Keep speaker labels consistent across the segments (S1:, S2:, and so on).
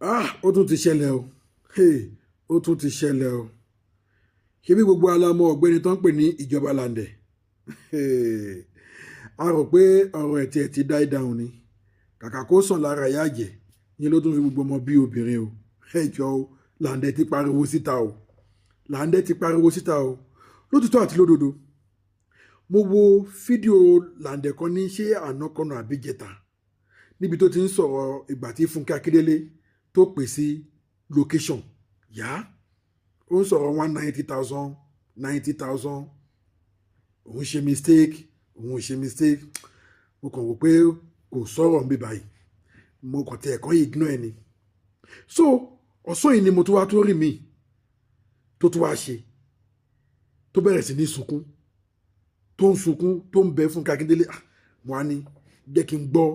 S1: ó tún ti ṣẹlẹ̀ o. Ó tún ti ṣẹlẹ̀ o. Ṣé bí gbogbo alamọ ọ̀gbẹ́ni tó ń pè ní ìjọba Làǹdẹ̀? A rò pé ọ̀rọ̀ ẹ̀ tiẹ̀ ti die down ni. Kàkà kó sàn lára ìyá àjẹ́ yín ló tún fi gbogbo ọmọ bí obìnrin o. Ẹ jọ̀ọ́ o, Làǹdẹ̀ ti pariwo síta o. Làǹdẹ̀ ti pariwo síta o. Lótìtọ́ àti lódodo. Mo wo fídíò Làǹdẹ̀ kan ní ṣé ànákọ́nà àbíjẹta níbi tó ti ń sọ̀rọ̀ ìgbà tí Fúnkẹ́ Akíndélé tó pè sí location. Yá ó ń sọ̀rọ̀ 190,000 90,000 òun ṣe mistake òun ṣe mistake. Mo kàn wò pé kò sọ̀rọ̀ níbí báyìí, mo kàn tẹ̀ ẹ̀kan yìí ignore ẹni. So ọ̀sán yìí ni mo tún wá tó rí mi tó tún wá ṣe tó bẹ̀rẹ̀ sí ní sunkún tó ń sunkún tó ń bẹ Fúnkẹ́ Akíndélé. Mo wá ní jẹ́ kí n gbọ́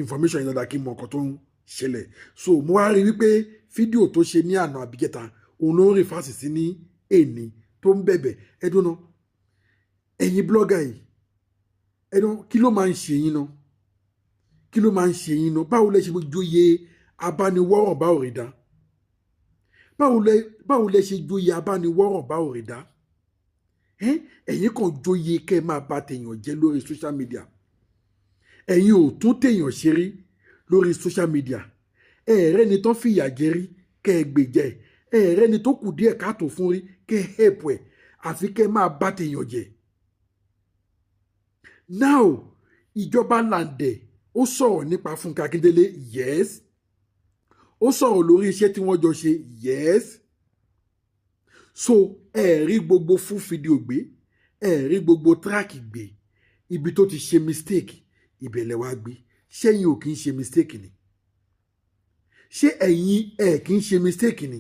S1: information yìí dáadáa kí n mọ nǹkan tó ń ṣẹlẹ̀. So mo wá rí wípé fídíò tó ṣe ní àná àbíjẹta òun ló ń rí fásitì sí ní èní tó ń bẹ̀bẹ̀. Ẹdún náà ẹ̀yin blọ́gà yìí ẹdún kí ló máa ń ṣe yín náà? Kí ló máa ń ṣe yín náà? Báwo lẹ ṣe joyè abániwọ́rọ̀ bá òrì dá? Báwo lẹ ṣe joyè abániwọ́rọ̀ bá òrì dá? Ẹ̀yin kan joyè kẹ́ máa bà tèèyàn jẹ́ lórí social media. Ẹ̀yin ò tún tèèyàn ṣe rí lórí social media. Ẹ̀rẹ́ ni tán fìyà jẹ rí kẹ́ ẹ gbèjà ẹ̀. Ẹ̀rẹ́ ni tó kù díẹ̀ káàtó fún rí kẹ́ ẹ help ẹ̀. Àfi kẹ́ máa bà tèèyàn jẹ́. Now ìjọba Làǹdẹ̀ ó sọ̀rọ̀ nípa Fúnkẹ́ Akíndélé, yes. Ó sọ̀rọ̀ lórí iṣẹ́ tí wọ́n jọ ṣe, yes. So ẹ rí gbogbo full video gbé, ẹ rí gbogbo track gbé. Ibi tó ti ṣe mistake ìbẹ̀lẹ̀ wá gbé. Ṣé ẹ̀yin ò kí ń ṣe mistake ni? Ṣé ẹ̀yin ẹ̀ kí ń ṣe mistake ni?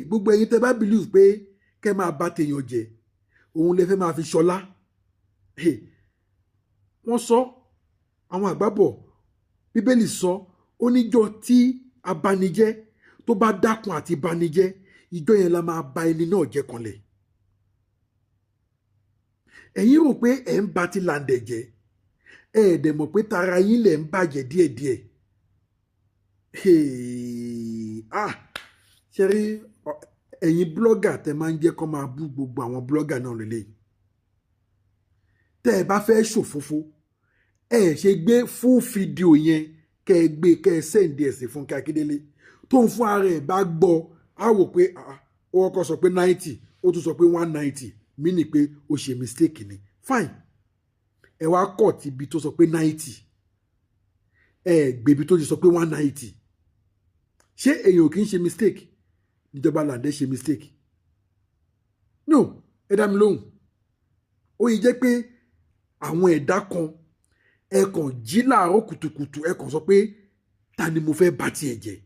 S1: Gbogbo ẹ̀yin tẹ́ bá believe pé kẹ́ máa bà tèèyàn jẹ́ òun lè fẹ́ máa fi ṣọlá. Wọ́n sọ àwọn àgbàbọ̀ Bíbélì sọ ó níjọ́ tí abanijẹ́ tó bá dákun àti banijẹ́ ìjọ yẹn la máa bà ẹni náà jẹ́ kanlẹ̀. Ẹ̀yin rò pé ẹ̀ ń bà ti Làǹdẹ̀ jẹ́, ẹ dẹ̀ mọ̀ pé tara yín lẹ̀ ń bàjẹ́ díẹ̀díẹ̀. Ṣe rí ẹ̀yin blọ́gà tẹ máa ń jẹ́ kó máa bú gbogbo àwọn blọ́gà náà lélẹ̀. Tẹ́ ẹ bá fẹ́ ṣòfófó ẹ ṣe gbé full video yẹn kẹ́ ẹ gbé kẹ́ ẹ sẹ́ǹdì ẹ̀ sí Fúnkẹ́ Akíndélé tó ń fún ara ẹ̀ bá gbọ́ á wò pé ó kọ́kọ́ sọ pé 90 ó tún sọ pé 190 mí ni pé ó ṣe mistake ni. Fine. Ẹ wá kọ̀ tí ibi tó sọ pé 90 ẹ gbèbí tó ti sọ pé 190. Ṣé èèyàn ò kí ń ṣe mistake? Níjọba Làǹdẹ̀ ṣe mistake? No, ẹ dá mi lóhùn. Ó yẹ jẹ́ pé àwọn ẹ̀dá kan ẹ kàn jí láàárọ̀ kùtùkùtù ẹ kàn sọ pé ta ni mo fẹ́ bà tiẹ̀ jẹ́.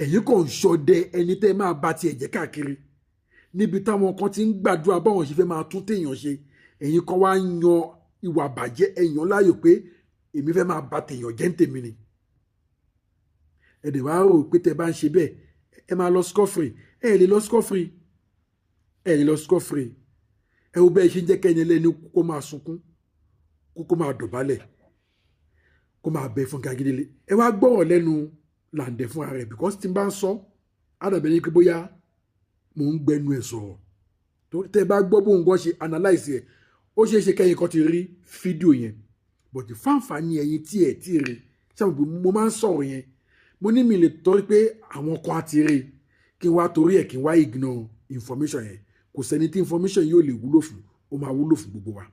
S1: Ẹ̀yin kàn ṣọdẹ ẹni tẹ́ máa bà tiẹ̀ jẹ́ káàkiri níbi táwọn kan ti ń gbàdúrà báwọn ṣe fẹ́ máa tún téèyàn ṣe. Ẹ̀yin kan wá yan ìwà bàjẹ́ ẹ̀yàn láàyò pé èmi fẹ́ máa bà tèèyàn jẹ́ ń tèmi ni. Ẹ̀dẹ̀ wá rò pé tẹ́ bá ń ṣe bẹ́ẹ̀ ẹ máa lọ score free. Ẹ lè lọ score free. Ẹ lè lọ score free. Ẹ wo bẹ́ẹ̀ ṣe ń jẹ́ kẹ́ni ẹlẹ́ni kó máa sunkún kó máa dọ̀bálẹ̀ kó máa bẹ Fúnkẹ́ Akíndélé. Ẹ wá gbọ́rọ̀ lẹ́nu Làǹdẹ̀ fún ara ẹ̀ because tí n bá ń sọ àdàbẹ̀ ní pé bóyá mò ń gbẹnu ẹ̀ sọ̀rọ̀. Tẹ́ bá gbọ́ bóun gan ṣe analyse ẹ̀ ó ṣeé ṣe kẹ́yìn kan ti rí fídíò yẹn but fáǹfààní ẹ̀yin tí ẹ̀ tí rí sábà pé mo máa ń sọ̀rọ̀ yẹn mo ní mi lè torí pé àwọn kan á ti rí kí n wá torí ẹ̀ kí n wá ignore information yẹn. Kò sẹ́ni tí information yóò lè wúlò fún, ó máa wúlò fún gbogbo wa.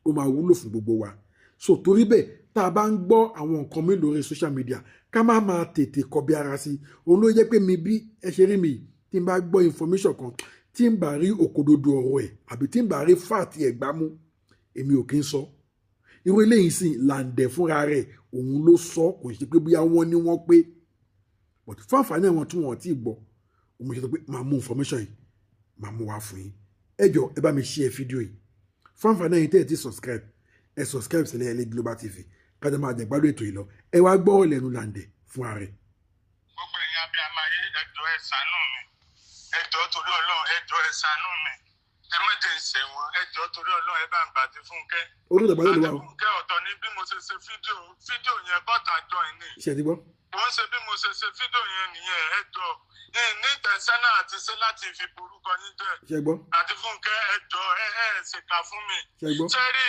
S1: Ó máa wúlò fún gbogbo wa. So torí bẹ́ẹ̀ tá a bá ń gbọ́ àwọn nǹkan mi lórí social media ká má máa tètè kọbi ara sí. Òun ló jẹ́ pé mi bí ẹ ṣe rí mi tí n bá gbọ́ information kan tí n bá rí òkododo ọ̀rọ̀ ẹ̀ àbí tí n bá rí fáàtì ẹ̀ gbámú èmi ò kí ń sọ. Irú eléyìí sì Làǹdẹ̀ fúnra rẹ̀ òun ló sọ kò ṣe pé bóyá wọ́n ní wọ́n pé but fáǹfààní àwọn tí wọ́n ti gbọ́ òun ṣe sọ pé máa mú information yìí máa mú wá fún yín. Ẹ jọ̀ọ́ ẹ bá mi share fídíò yìí. Fáǹfààní ẹ̀yin tẹ́ ẹ ti subscribe ẹ subscribe sílẹ̀ ẹlẹ́ Global TV kájà máa jẹ gbádùn ètò yìí lọ. Ẹ wá gbọ́ lẹ́nu Làǹdẹ̀ fún ara rẹ̀.
S2: Gbogbo ẹ̀yin abiyamọ ayé ẹ jọ̀ọ́ ẹ ṣàánú mi. Ẹ jọ̀ọ́ torí Ọlọ́run ẹ jọ̀ọ́ ẹ ṣàánú mi. Ẹ má jẹ́ ìṣẹ́ wọn. Ẹ jọ̀ọ́ torí Ọlọ́run ẹ bá ń bàtí Fúnkẹ́.
S1: Orí ìdàgbàsókè ló wà o.
S2: Fúnkẹ́ ọ̀tọ̀ ni bí mo ṣe ṣe fídíò yẹn bọ́tà jọ ìní.
S1: Ṣé ti gbọ́?
S2: Wọ́n ṣe ẹsẹ̀ náà àti ṣe láti fi borúkọ yín jẹ́.
S1: ṣẹ́gbọ́.
S2: àti Fúnkẹ́ ẹjọ́ ṣèkà fún mi.
S1: ṣẹ́gbọ́.
S2: sẹ́rí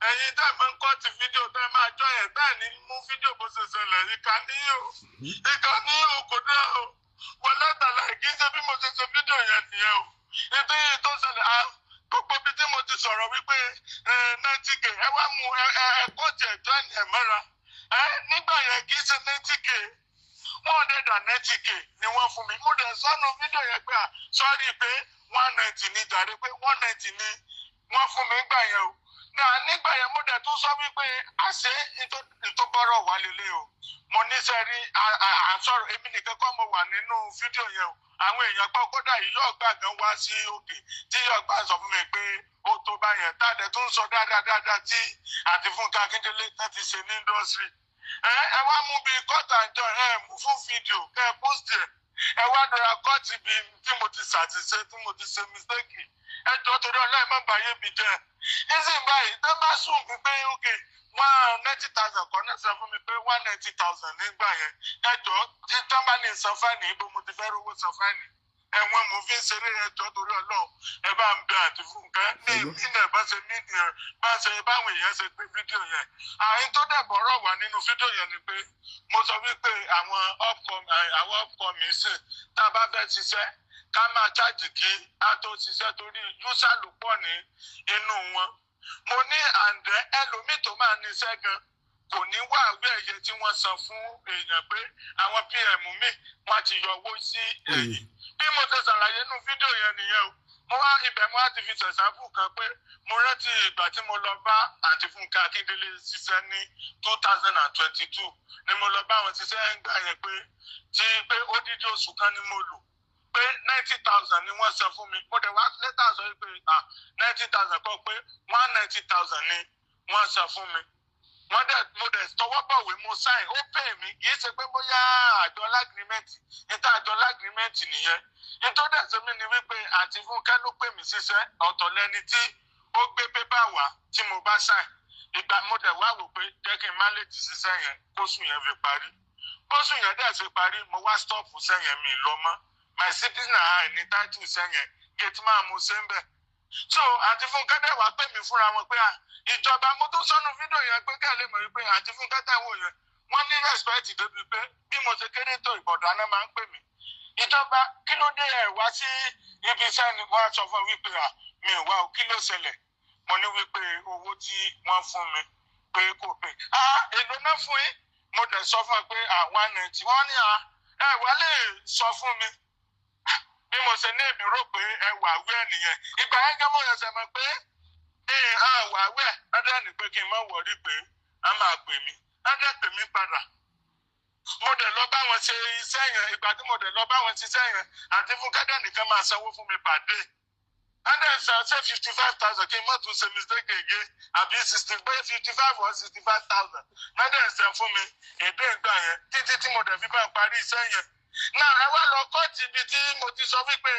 S2: ẹ̀yin tẹ́ máa ń kọ́ ti fídíò tẹ́ máa jọ yẹn bẹ́ẹ̀ ni mú fídíò bó ṣe ṣẹlẹ̀ ìkà níyò kò dá o wọ́n látàlá kì í ṣe bí mo ṣe ṣe fídíò yẹn nìyẹn o ibi tó ṣẹlẹ̀ gbogbo bí tí mo ti sọ̀rọ̀ wípé 90k ẹ wá mú kóòtù ẹ̀jọ́ ẹ̀ mọ́ra nígbà yẹn kì í ṣe 90k 190k ni wọ́n fún mi mo dẹ̀ sọ́nù fídíò yẹn pé sọ́ọ́rì pé 190 ni jàre pé 190 ni wọ́n fún mi gbà yẹn o nígbà yẹn mo dẹ̀ tún sọ wípé àṣé ìtọ́gbọ́rọ̀ wà lélẹ̀ o mo ní sẹ́rí àsọ̀rọ̀ èmi nìkan kọ́ mo wà nínú fídíò yẹn o àwọn èèyàn gbọ́ kódà yìí ọ̀gbà gan wá sí òkè tí ọ̀gbà sọ fún mi pé ó tó bá yẹn táàdẹ̀ tó ń sọ dáadáa tí àti Fúnkẹ́ Akíndélé tán ti ṣe ní indọ́sírì ẹ wá mú bí kọ́tà ìjọ mú fún fídíò post ẹ wá dọ̀ra kọ́ọ̀tì bí tí mo ti ṣàtìṣe tí mo ti ṣe mistake ẹ jọ torí ọlọ́ọ̀ má bàyé mi jẹ́ ìsìn báyìí tẹ́ bá sùn mí pé ókè 190,000 kan náà sọ fún mi pé 190,000 nígbà yẹn ẹ jọ tí tán bá ní san fáìnì ibo mo ti fẹ́ rówó san fáìnì ẹ̀wọ̀n mo fi ń ṣeré ẹjọ́ torí ọlọ́ọ̀ ẹ bá ń bẹ àti Fúnkẹ́ ní ìpínlẹ̀ bá ṣe mídìí bá ṣe báwọn èèyàn ṣe pé fídíò yẹn àyín tó dẹ̀ bọ̀rọ̀ wà nínú fídíò yẹn ni pé mo sọ wípé àwọn upcoming sìn tá a bá fẹ́ ṣiṣẹ́ ká máa ṣáàjì kí a tó ṣiṣẹ́ torí yúṣà ló pọ̀ ní inú wọn mo ní àǹdẹ́ ẹlòmíì tó máa níṣẹ́ gan kò ní wá àwé ẹ̀yẹ tí wọ́n san fún èèyàn pé àwọn pm mi wọ́n ti yọ owó sí ẹ̀yìn bí mo ṣe ṣàlàyé nínú fídíò yẹn nìyẹn o mo wá ibẹ̀ mo wá ti fi ṣẹ̀ṣàfù kan pé mo rántí ìgbà tí mo lọ bá àǹtí Fúnkẹ́ Akíndélé ṣiṣẹ́ ní 2022 ni mo lọ bá wọn ṣiṣẹ́ ń gbà yẹn pé odidi oṣù kan ni mo lò pé 90,000 ni wọ́n san fún mi mo dẹ̀ wá lẹ́tà sọ pé 90,000 kọ́ pé 190,000 ni wọ́n san fún mi mo dẹ̀ tọwọ́ bọ̀wé mo sign ó pè mí kì í ṣe pé bóyá àjọ lágrímẹ́ǹtì níta àjọ lágrímẹ́ǹtì nìyẹn nítorí ẹ̀sẹ̀ mi ni wípé àǹtí Fúnkẹ́ ló pè mí ṣiṣẹ́ ọ̀tọ̀ lẹni tí ó gbé pépà wá tí mo bá sign ìgbà mo dẹ̀ wá wò pé jẹ́ kí n má lè ti ṣiṣẹ́ yẹn kóṣù yẹn fi parí kóṣù yẹn dẹ̀ fi parí mo wá stop sẹ́yìn mi lọ mọ́ my citizen high ní title sẹ́yìn gate máa mo ṣe ń bẹ̀ so àǹtí Fúnkẹ́ dẹ̀ wá pè mí fúnra wọn pé ìjọba mo tó sọnù fídíò yẹn pé kẹ́lẹ́ mọ̀ wípé àǹtí Fúnkẹ́ tẹ̀wọ̀ yẹn wọ́n ní respect débi pé bí mo ṣe kéré tó ìbọ̀dọ̀ àná máa ń pè mí ìjọba kí ló dé ẹ̀ wá sí ibi iṣẹ́ ni wọ́n á sọ fún wípé mi ò wá o kí ló ṣẹlẹ̀ mo ní wípé owó tí wọ́n fún mi pé kò pé èlò náà fún yín mo dẹ̀ sọ fún ẹ pé 190 wọ́n ní ẹ wá lè sọ fún mi bí mo ṣe ní èmi rò pé ẹ wà wí ẹ nìyẹn ìgbà yẹn gẹ́gẹ́ mo yẹ sẹ́ mọ̀ pé wà wí ẹ ẹdẹ ní pé kí n má wọrí pé a máa pè mí ẹdẹ pè mí padà mo dẹ̀ lọ bá wọn ṣe iṣẹ́ yẹn ìgbà tí mo dẹ̀ lọ bá wọn ṣiṣẹ́ yẹn àti Fúnkẹ́ dẹ̀ nìkan máa sanwó fún mi pàdé ẹdẹ ṣe 55,000 kí n má tún ṣe mistake again àbí 55 or 65,000 ẹdẹ ṣe fún mi èdè ìgbà yẹn títí tí mo dẹ̀ fi bá parí iṣẹ́ yẹn náà ẹ wá lọ kọ́ọ̀tì ibi tí mo ti sọ wípé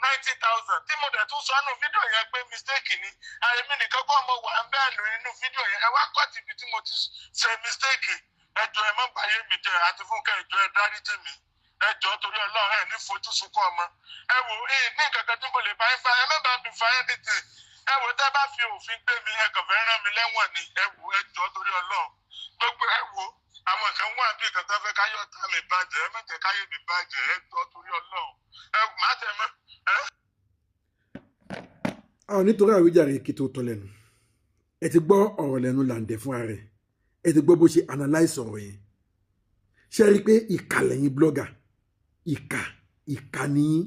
S2: 90,000 tí mo dẹ̀ tún sọ nínú fídíò yẹn pé mistake ni àyèmí nìkan kọ́ mo wà ń bẹ́ẹ̀ lò nínú fídíò yẹn ẹ wá kọ́ọ̀tì ibi tí mo ti ṣe mistake ẹjọ́ ẹ má bàyé mi jẹ́ àti Fúnkẹ́ ẹjọ́ ẹ dáríjì mi ẹjọ́ torí Ọlọ́run ẹ ní fojú sunkún ọmọ ẹ wò ní nǹkan kan tí mo lè bá yín fa ẹ má bá mi fa anything ẹ wò tẹ́ bá fi òfin gbé mi ẹ kàn fẹ́ rán mi lẹ́wọ̀n ni ẹ wò ẹjọ́ torí Ọlọ́run gbogbo ẹ wò àwọn kan wà bí kan tó fẹ́ káyọ̀ tá mi bàjẹ́ ẹ má jẹ́ káyọ̀ mi bàjẹ́ ẹ jọ torí Ọlọ́run ẹ má tẹ̀ mọ́.
S1: àwọn nítorí àwíjàre kí tó tọ́ lẹ́nu ẹ ti gbọ́ ọ̀rọ̀ lẹ́nu làǹdẹ̀ fún ara ẹ ti gbọ́ bó ṣe analyse ọ̀rọ̀ yẹn ṣe rí i pé ìkà lẹ́yìn blogger ìkà nìyí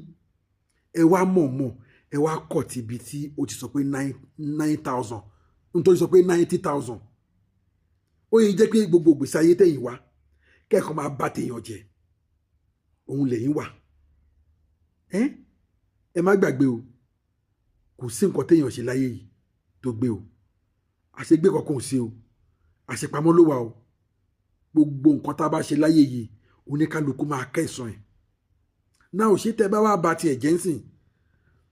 S1: ẹ wá mọ̀ọ́mọ̀ ẹ wá kọ̀ tìbi tí o ti sọ pé 9,000 nítorí sọ pé 90,000 ó yẹ jẹ́ pé gbogbo ìgbésí ayé tẹ̀yìn wá kẹ́kọ̀ọ́ máa bá tèèyàn jẹ òun lẹ́yìn wà ẹ má gbàgbé o kò sí nǹkan téèyàn ṣe láyé yìí tó gbé o àṣegbé kankan ò sí o àṣepamọ́ ló wà o gbogbo nǹkan tá a bá ṣe láyé yìí oníkálukú máa kẹsàn ẹ̀ náà ò ṣe tẹ́ bá wá ba tiẹ̀ jẹ́ ń sìn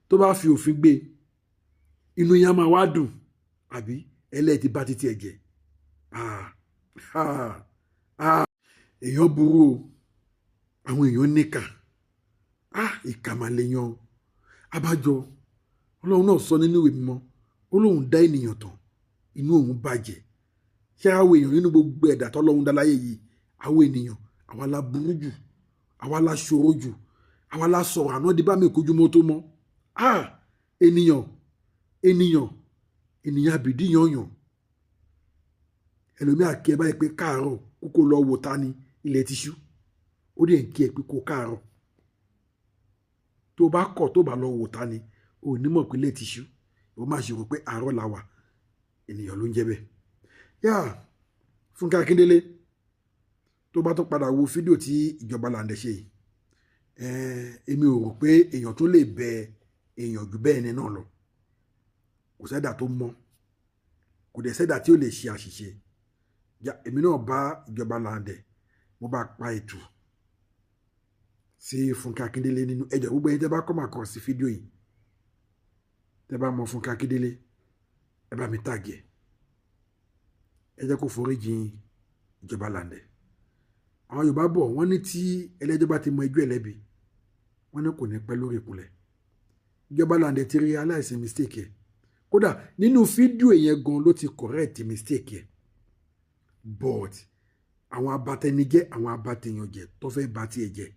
S1: tó bá fi òfin gbé inú yẹn máa wá dùn àbí ẹlẹ́ẹ̀tì bá ti tiẹ̀ jẹ́ èèyàn burú o àwọn èèyàn níkà ìkàmàlẹ́yàn abájọ ọlọ́run náà sọ nínú ìwé mímọ́ ó lóun dá ènìyàn tán inú òun bàjẹ́ ṣé àwọn èèyàn nínú gbogbo ẹ̀dá tọ́lọ́run dá láyé yìí àwọn ènìyàn àwa la burú jù àwa la ṣòro jù àwa la sọ̀rọ̀ àná di bá mi kojú mọ́ tó mọ́ ènìyàn àbìdí yànyàn ẹlòmíà kí ẹ báyìí pé káàárọ̀ kókó lọ wò ta ni ilẹ̀ ti ṣú ó dẹ̀ ń kí ẹ pé kó káàárọ̀ tó bá kọ̀ tó bá lọ wò ta ni ò ní mọ̀ pé ilẹ̀ ti ṣú ó má ṣe rò pé àárọ̀ la wà ènìyàn ló ń jẹ́ bẹ́ẹ̀. yá Fúnkẹ́ Akíndélé tó bá tó padà wo fídíò tí ìjọba Làǹdẹ̀ ṣe yìí èmi ò rò pé èèyàn tó lè bẹ èèyàn jù bẹ́ẹ̀ ni náà lọ kò sẹ́dà tó mọ́ kò dẹ̀ sẹ́dà tí ó lè ṣe àṣìṣe èmi náà bá ìjọba Làǹdẹ̀ mo bá pa ètò sí Fúnkẹ́ Akíndélé nínú ẹjọ́ gbogbo ẹni tẹ́ bá kọ́ máa kọ́ sí fídíò yìí tẹ́ bá mọ Fúnkẹ́ Akíndélé ẹ bá mi tàgẹ̀ ẹ jẹ́ kó foríjì ìjọba Làǹdẹ̀ àwọn Yorùbá bọ̀ wọ́n ní tí ẹlẹ́jọ́ bá ti mọ ẹjọ́ ẹlẹ́bi wọ́n ní kò ní pẹ́ lórí ìkúnlẹ̀ ìjọba Làǹdẹ̀ ti realize mistake ẹ̀ kódà nínú fídíò yẹn gan ló ti correct mistake ẹ̀ but àwọn abatẹnijẹ́ àwọn abatẹyànjẹ tó fẹ́ bá tiẹ̀ jẹ́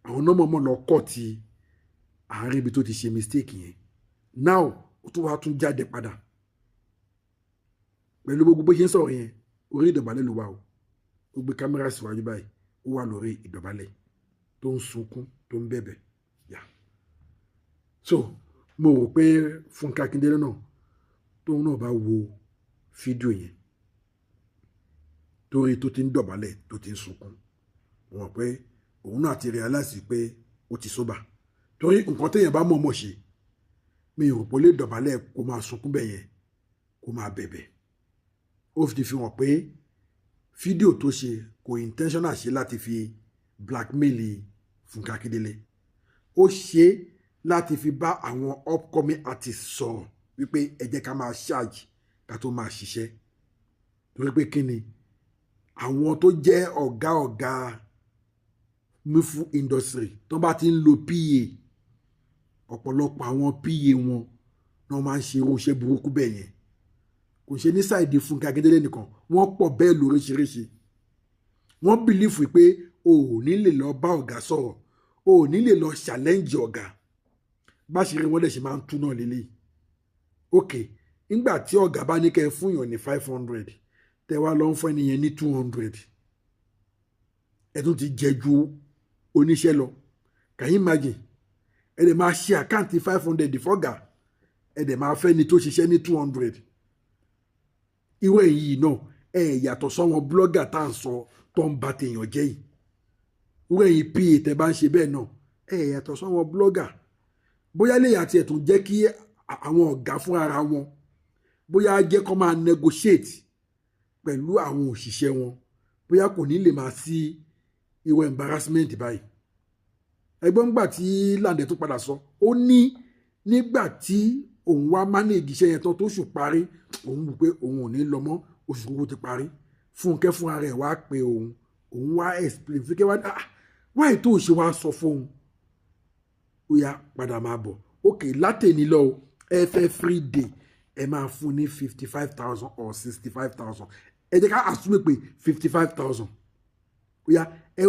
S1: àwọn nọ́mọ̀mọ́ lọ kọ́ ti àárín ibi tó ti ṣe mistake yẹn now ó tún wá tún jáde padà pẹ̀lú gbogbo bó ṣe ń sọ̀rọ̀ yẹn orí ìdọ̀bálẹ̀ ló wà o ó gbé kámẹ́rà síwájú báyìí ó wà lórí ìdọ̀bálẹ̀ tó ń sunkún tó ń bẹ̀bẹ̀ yà so mo rò pé Fúnkẹ́ Akíndélé náà tóun náà bá wo fídíò yẹn torí tó ti ń dọ̀bálẹ̀ tó ti ń sunkún mo mọ̀ pé òun náà ti realize pé ó ti sóbà torí nǹkan téèyàn bá mọ̀ọ́mọ̀ ṣe mi ò rò pé ó lè dọ̀bálẹ̀ kó máa sunkún bẹ́ẹ̀ yẹn kó máa bẹ̀bẹ̀ ó fi hàn pé fídíò tó ṣe kò intentional ṣe láti fi blackmail Fúnkẹ́ Akíndélé ó ṣe láti fi bá àwọn upcoming artists sọ̀rọ̀ wípé ẹ jẹ́ ká máa charge ká tó máa ṣiṣẹ́ torí pé kí ni àwọn tó jẹ́ ọ̀gá mufu industry tó bá ti ń lo PA ọ̀pọ̀lọpọ̀ àwọn PA wọn náà máa ń ṣe irúṣẹ́ burúkú bẹ́ẹ̀ yẹn kò ṣe ní sáìdì Fúnkẹ́ Akíndélé nìkan wọ́n pọ̀ bẹ́ẹ̀ lóríṣiríṣi wọ́n bìlífù pé o ò ní lè lọ bá ọ̀gá sọ̀rọ̀ o ò ní lè lọ challenge ọ̀gá bá ṣe rí wọn lè ṣe máa ń tú náà lélẹ̀ ok nígbà tí ọ̀gá bá ní kẹ́ ẹ fún yàn ní 500 tẹ wá lọ ń fún ẹnìyẹn ní 200 ẹ tún ti jẹ ju oníṣẹ́ lọ can you imagine ẹ dẹ̀ máa ṣe àkáǹtì 500 fọ́gà ẹ dẹ̀ máa fẹ́ ni tó ṣiṣẹ́ ní 200 irú èyí náà ẹ yàtọ̀ sọ́wọ́n blọ́gà tá à ń sọ tó ń ba tèèyàn jẹ́ yìí irú èyí pa tẹ́ bá ń ṣe bẹ́ẹ̀ náà ẹ yàtọ̀ sọ́wọ́n blọ́gà bóyá lè yàtì ẹ̀ tún jẹ́ kí àwọn ọ̀gá fún ara wọn bóyá jẹ́ kó máa negotiate pẹ̀lú àwọn òṣìṣẹ́ wọn bóyá kò ní lè máa sí irú embarrassment báyìí ẹgbọ́n gbà tí Làǹdẹ̀ tó padà sọ ó ní nígbà tí òun wá manage iṣẹ́ yẹn tán tó ṣù parí òun wù pé òun ò ní lọ mọ́ oṣù kúkú ti parí Fúnkẹ́ fún ara ẹ̀ wá pé òun wá explain Fúnkẹ́ wá wáyé tó ṣe wá sọ fóun ó yá padà máa bọ̀ ok látẹ̀ni lọ ẹ fẹ́ free day ẹ máa fún ní 55,000 or 65,000 ẹ jẹ́ ká assume pé 55,000 ó yá ẹ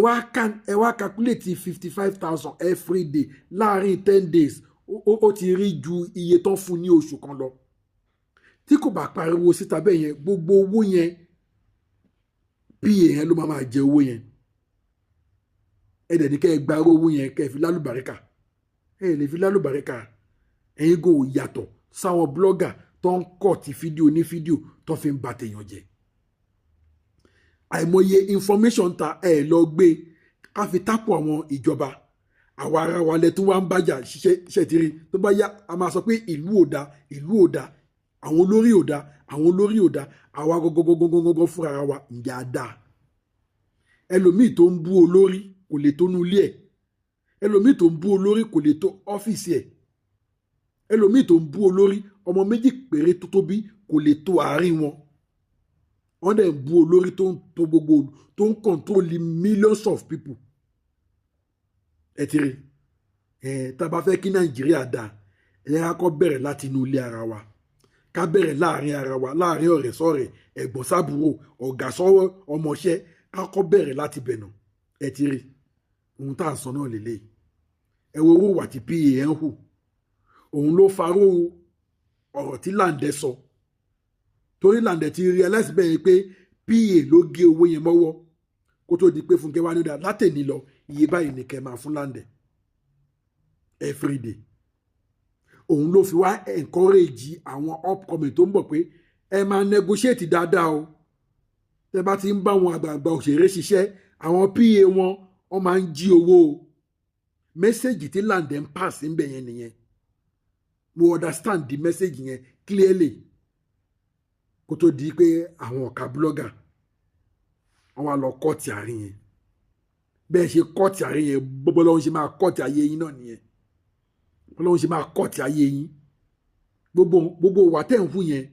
S1: wá calculate 55,000 every day láàrin 10 days ó ti rí ju iye tán fún ní oṣù kan lọ tí kò bá pariwo síta bẹ́ẹ̀ yẹn gbogbo owó yẹn pa yẹn ló máa jẹ owó yẹn ẹ dẹ̀ ní kẹ́ ẹ gba owó yẹn kẹ́ ẹ fi lálùbáríkà ẹ lè fi lálùbáríkà ẹ̀yin kò yàtọ̀ sáwọn blọ́gà tó ń kọ̀ tí fídíò ní fídíò tó fi ń ba tèèyàn jẹ àìmọye information ta ẹ lọ gbé ká fi tápọ̀ àwọn ìjọba àwa ara wa lẹ tó wá ń bájà ṣiṣẹ́ tiri tó bá yá a máa sọ pé ìlú ò dá àwọn olórí ò dá àwa gọgọgọgọgọgọ fúnra wa ǹjẹ́ a dá ẹlòmíì tó ń bú olórí kò lè tó nu ilé ẹ̀ ẹlòmíì tó ń bú olórí kò lè tó ọ́fíìsì ẹ̀ ẹlòmíì tó ń bú olórí ọmọ méjì péré tó tóbi kò lè tó àárín wọn wọ́n dẹ̀ ń bú olórí tó ń tó gbogbo tó ń control millions of people ẹ ti rí tá a bá fẹ́ kí Nàìjíríà dáa ẹ ká kọ́ bẹ̀rẹ̀ láti inú ilé ara wa ká bẹ̀rẹ̀ láàrin ara wa láàrin ọ̀rẹ́ sọ̀rẹ́ ẹ̀gbọ́n sábúrò ọ̀gá sọ́wọ́ ọmọọṣẹ́ ká kọ́ bẹ̀rẹ̀ láti bẹ̀nà ẹ ti rí ohun tá à ń sọ náà lélẹ̀ ẹ wo owó wà tí pa ń hù òun ló faró ọ̀rọ̀ tí Lande sọ torí Lande ti realize bẹ́ẹ̀ pé pa ló gé owó yẹn mọ́wọ́ kó tó di pé Fúnkẹ́ wá nídà látẹ̀ní lọ iye báyìí ni kẹ́ máa fún Lande everyday òun ló fi wá encourage àwọn upcoming tó ń bọ̀ pé ẹ máa negotiate dáadáa o tẹ bá ti ń bá àwọn àgbààgbà òṣèré ṣiṣẹ́ àwọn pa wọn máa ń jí owó o mẹ́sẹ̀gì tí Lande ń pass ń bẹ̀ yẹn nìyẹn mo understand the message yẹn clearly kó tó di pé àwọn ọ̀ka blogger wọ́n wá lọ kọ́ọ̀tì àárín yẹn bẹ́ẹ̀ ṣe kọ́ọ̀tì àárín yẹn bọ́bọ́ lọ́wọ́ ṣe máa kọ́ọ̀tì ayé yín náà nìyẹn ọlọ́run ṣe máa kọ́ọ̀tì ayé yín gbogbo wà tẹ̀ ń fún yẹn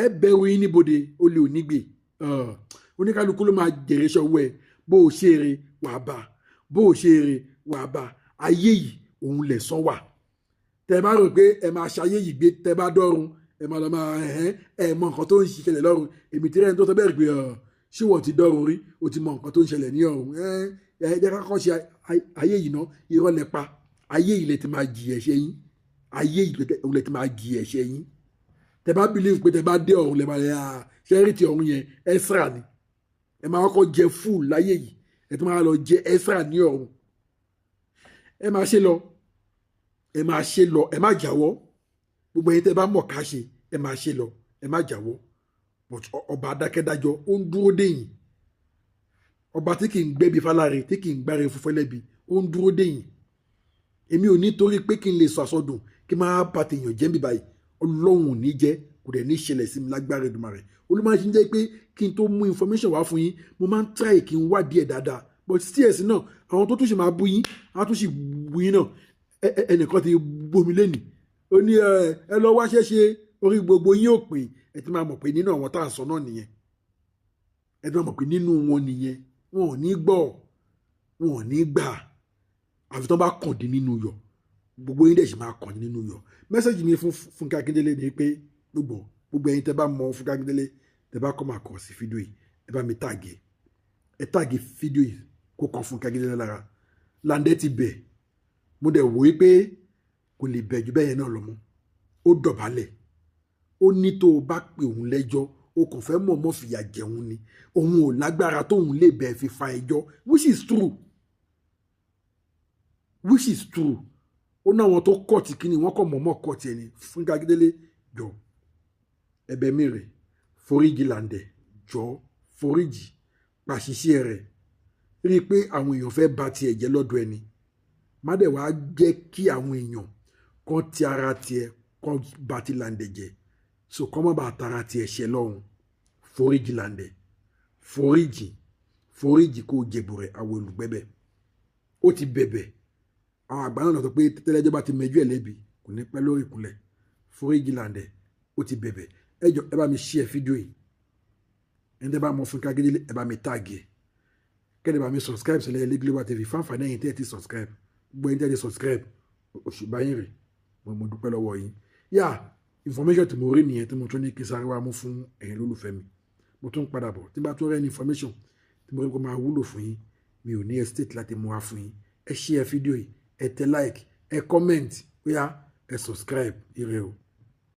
S1: ẹ bẹ̀rù yín níbodè ó lè onígbè oníkálukú ló máa jèrè ṣọwọ́ ẹ bó o ṣe eré wàá bá bó o ṣe eré wàá bá ayé yìí òun lẹ̀ sán wà tẹ bá rò pé ẹ máa ṣayé yìí gbé tẹ bá dọ́run ẹ máa lọ máa ẹ mọ nǹkan tó ń ṣẹlẹ̀ lọ́run èmi tí rẹ́ni tó sọ bẹ́ẹ̀ pé ṣé wọ́n ti dọ́run rí o ti mọ nǹkan tó ń ṣẹlẹ̀ ní ọ̀run ẹ jẹ́ ká kọ́ ṣe ayé yìí náà irọ́ lẹ pa ayé yìí lè ti máa jì ẹ̀ṣẹ̀ yín ayé yìí lè ti máa jì ẹ̀ṣẹ̀ yín tẹ bá believe pé tẹ bá dé ọ̀run lè máa lè ṣẹ́rìtì ọ̀run yẹn extra ni ẹ máa kọ́kọ́ jẹ full láyé yìí ẹ ti máa lọ jẹ extra ní ọ̀run ẹ máa ṣe lọ ẹ máa ṣe lọ ẹ má jáwọ́ gbogbo ẹ̀yin tẹ bá mọ̀ ká ṣe ẹ máa ṣe lọ ẹ má jáwọ́ but ọba adákẹ́dájọ́ ó ń dúró dè yín ọba tí kì í gbẹ́bi fáláre tí kì í gbáre fúnfẹ́ lẹ́bi ó ń dúró dè yín èmi ò ní torí pé kí n lè sọ àsọdùn kí n máa bá tèèyàn jẹ́ mi báyìí ọlọ́run ò ní jẹ́ kò dẹ̀ ní ṣẹlẹ̀ sí mi lágbára Èdùmàrè olùmọ̀ ṣe ń jẹ́ pé kí n tó mú information wá fún yín mo máa ń try kí n wádìí ẹ̀ dáadáa but still náà àwọn tó tún ṣe máa bú yín á tún ṣe bú yín náà ẹnìkan ti bomi lẹ́nìí ó ní ẹ lọ wáṣẹ́ ṣe orí gbogbo yín ò pé ẹ ti máa mọ̀ pé nínú àwọn tá à ń sọ náà nìyẹn ẹ ti máa mọ̀ pé nínú wọn nìyẹn wọn ò ní gbọ́ wọn ò ní gbà àfi tán bá kàn dín nínú yọ gbogbo yín dẹ̀ sì máa kàn nínú yọ mẹ́sẹ̀gì mi fún Fúnkẹ́ Akíndélé ni pé gbogbo ẹ̀yin tẹ́ bá mọ Fúnkẹ́ Akíndélé tẹ́ bá kọ́ máa kọ̀ sí fídíò yìí ẹ bá mi tàgé ẹ tàgé fídíò yìí kó kàn Fúnkẹ́ Akíndélé lára Lande ti bẹ̀ mo dẹ̀ wò ó pé kò lè bẹ̀ jù bẹ́ẹ̀ yẹn náà lọ mọ́ ó dọ̀bálẹ̀ ó ní tó o bá pè òun lẹ́jọ́ o kàn fẹ́ mọ̀ọ́mọ̀ fìyà jẹun ni òun ò lágbára tóun lè bẹ̀ fi fa ẹjọ́ which is true ó ní àwọn tó kọ́ọ̀tì kínní wọ́n kọ́ mọ̀ọ́mọ̀ kọ́ọ̀tì ẹni Fúnkẹ́ Akíndélé jọ ẹ̀bẹ̀ mi rẹ̀ foríjì Lande jọ foríjì pàṣíṣe rẹ̀ rí i pé àwọn èèyàn fẹ́ bà tiẹ̀ jẹ́ lọ́dọ̀ ẹni má dẹ̀ wá jẹ́ kí àwọn èèyàn kan ti ara tiẹ̀ kan bà ti Lande jẹ́ so kọ́ mọ́ bá tara tiẹ̀ ṣe lọ́hùn foríjì Lande foríjì kó jẹ̀bù rẹ̀ àwọn olùgbẹ́bẹ̀ ó ti bẹ̀bẹ̀ àwọn àgbà náà sọ pé tẹ́lẹ́jọ́ bá ti mẹjọ́ ẹ̀ lẹ́bi kò ní pẹ́ lórí ìkúnlẹ̀ foríjì Lande ó ti bẹ̀bẹ̀ ẹ jọ̀ọ́ ẹ bá mi share fídíò yìí ẹni tẹ́ bá mọ Fúnkẹ́ Akíndélé ẹ bá mi tag ẹ kẹ́ni bá mi subscribe sílẹ̀ Ilé Global TV fáǹfààní ẹ̀yin tẹ́ ẹ ti subscribe gbogbo ẹ̀yin tẹ́ ẹ ti subscribe òṣùbà yín rè mo dúpẹ́ lọ́wọ́ yín yá information tí mo rí nìyẹn tí mo tún ní kí sáré wá mú fún ẹ̀yin lólùfẹ́ mi mo tún padà bọ̀ tí bá tún rẹ́ ní information tí mo rí kó máa wúlò fún yín mi ò ní hesitate láti mú wá fún yín ẹ share fídíò yìí ẹ tẹ like ẹ comment ó yá ẹ subscribe ire o.